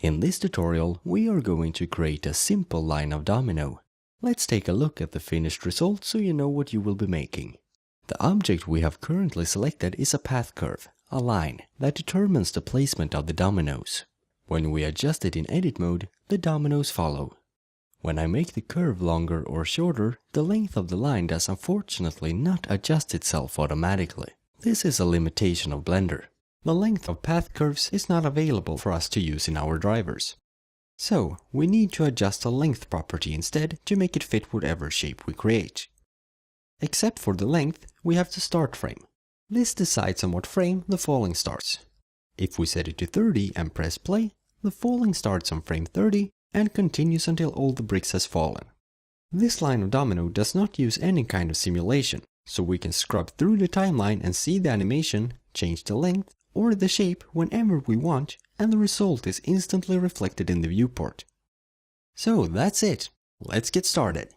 In this tutorial, we are going to create a simple line of domino. Let's take a look at the finished result so you know what you will be making. The object we have currently selected is a path curve, a line, that determines the placement of the dominoes. When we adjust it in edit mode, the dominoes follow. When I make the curve longer or shorter, the length of the line does unfortunately not adjust itself automatically. This is a limitation of Blender. The length of path curves is not available for us to use in our drivers. So, we need to adjust the length property instead to make it fit whatever shape we create. Except for the length, we have the start frame. This decides on what frame the falling starts. If we set it to 30 and press play, the falling starts on frame 30 and continues until all the bricks has fallen. This line of domino does not use any kind of simulation, so we can scrub through the timeline and see the animation, change the length or the shape whenever we want, and the result is instantly reflected in the viewport. So that's it. Let's get started.